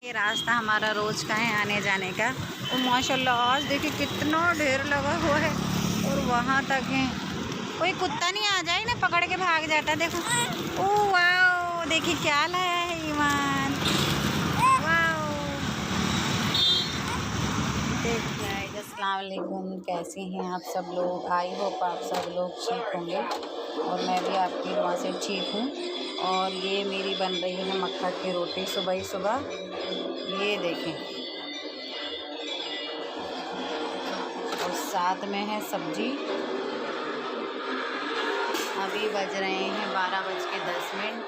ये रास्ता हमारा रोज का है आने जाने का। और माशाल्लाह आज देखिए कितना ढेर लगा हुआ है और वहाँ तक है। कोई कुत्ता नहीं आ जाए ना पकड़ के भाग जाता है। देखो ओह वाह, देखिए क्या लाया है ईमान। वाह, देखिए अस्सलाम वालेकुम, कैसे हैं आप सब लोग। आई होप आप सब लोग ठीक होंगे और मैं भी आपकी दुआ से ठीक हूँ। और ये मेरी बन रही है मक्का की रोटी सुबह ही सुबह। ये देखें, और साथ में है सब्जी। अभी बज रहे हैं 12:10,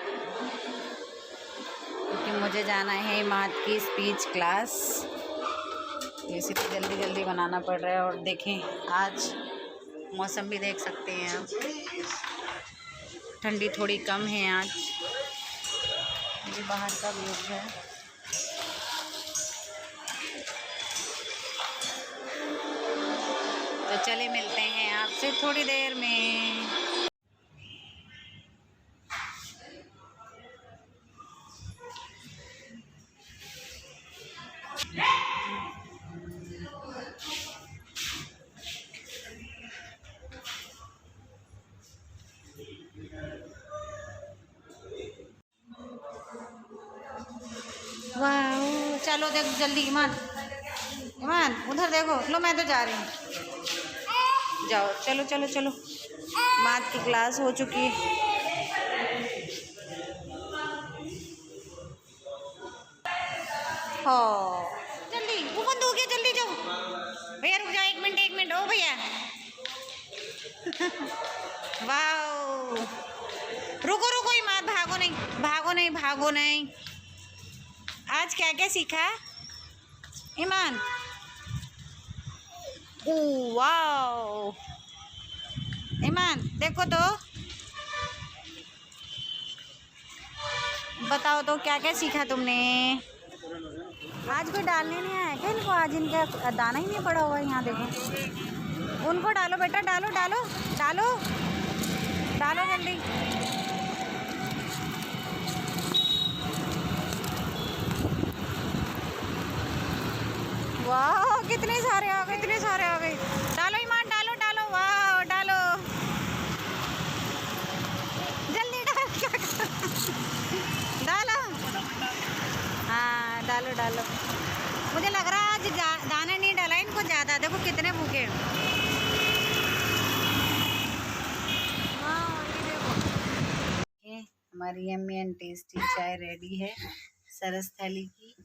क्योंकि मुझे जाना है इमाद की स्पीच क्लास, इसलिए जल्दी जल्दी बनाना पड़ रहा है। और देखें आज मौसम भी देख सकते हैं आप, ठंडी थोड़ी कम है आज। ये बाहर का व्यू है। तो चले मिलते हैं आपसे थोड़ी देर में। वाह, चलो देखो जल्दी। ईमान ईमान उधर देखो। लो मैं तो जा रही हूँ, जाओ चलो चलो चलो। बात की क्लास हो चुकी है। हो जल्दी, वो बंद हो गया, जल्दी जाओ भैया। रुक जाओ, एक मिनट ओ भैया। वाह, रुको रुको ईमान, भागो नहीं भागो नहीं भागो नहीं। आज क्या क्या सीखा ईमान? ओह वाह, ईमान देखो तो, बताओ तो क्या क्या सीखा तुमने। आज कोई डालने नहीं आया क्या इनको? आज इनका दाना ही नहीं पड़ा हुआ। यहाँ देखो, उनको डालो बेटा, डालो डालो डालो डालो जल्दी। वाह कितने सारे आ गए, इतने सारे आ गए। डालो ईमान, डालो डालो, वाह डालो जल्दी डालो। डालो, हाँ डालो डालो। मुझे लग रहा है आज दाना नहीं डाला इनको ज़्यादा। देखो कितने भूखे। ये हमारी यम्मी एंड टेस्टी चाय रेडी है सरस थाली की।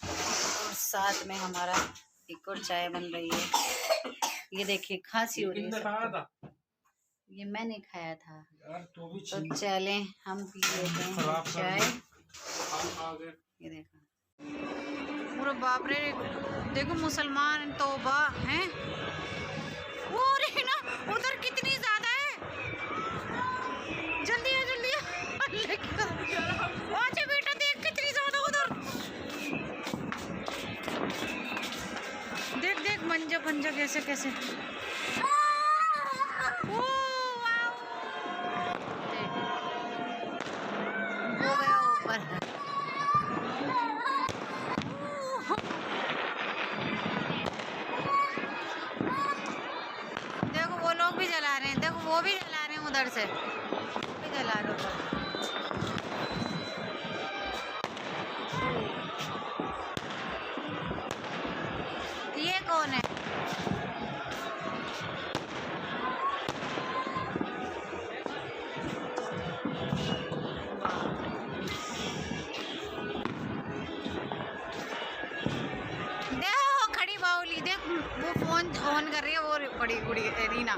और साथ में हमारा एक और चाय बन रही है। ये देखिए खांसी हो रही है। ये मैंने खाया था। तो चले हम पी लेते हैं चाय। ये देखो, पूरा बाप रे, देखो मुसलमान तौबा हैं। वो रे ना उधर कितनी ज्यादा है। जल्दी है जल्दी है। अच्छा बेटा देख कितनी ज्यादा उधर। देख देख मंजा पंजा कैसे कैसे। हो गया ऊपर। देखो वो लोग भी जला रहे हैं, देखो वो भी जला रहे हैं उधर से, वो भी जला रहे हैं। ये कौन है? देखो खड़ी बाउली, देख वो फोन ऑन कर रही है, वो बड़ी गुड़ी रीना।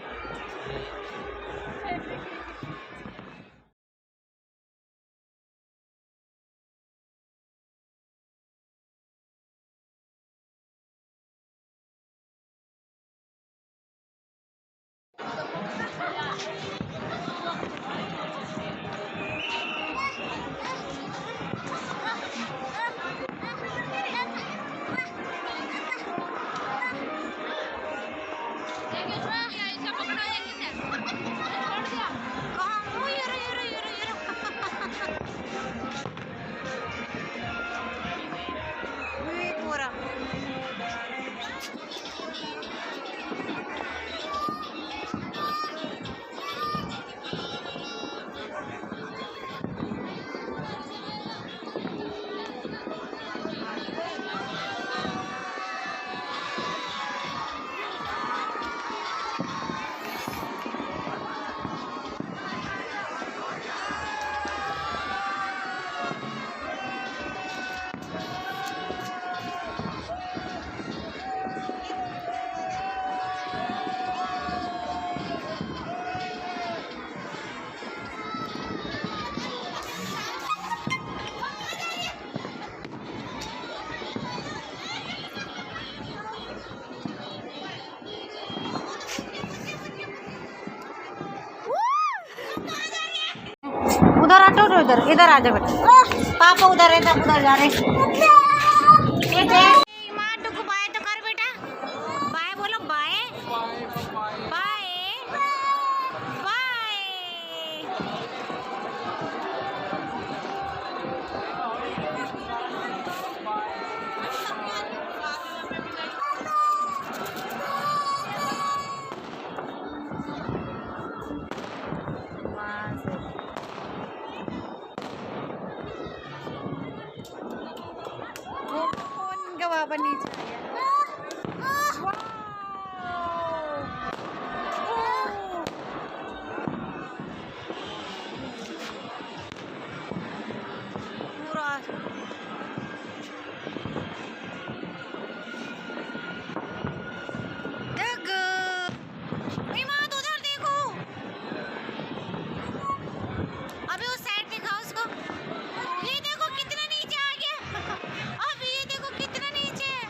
रहे हो इधर, इधर आ जा बेटा, पापा उधर है तब उधर जा रहे। माँ टुकु बाय तो कर बेटा, बाय बोलो, बाय बाय बाय। बाबा नीचे पूरा उधर देखो, अभी उस साइड दिखाओ उसको, ये देखो कितना नीचे आ गया, अभी ये देखो कितना नीचे है।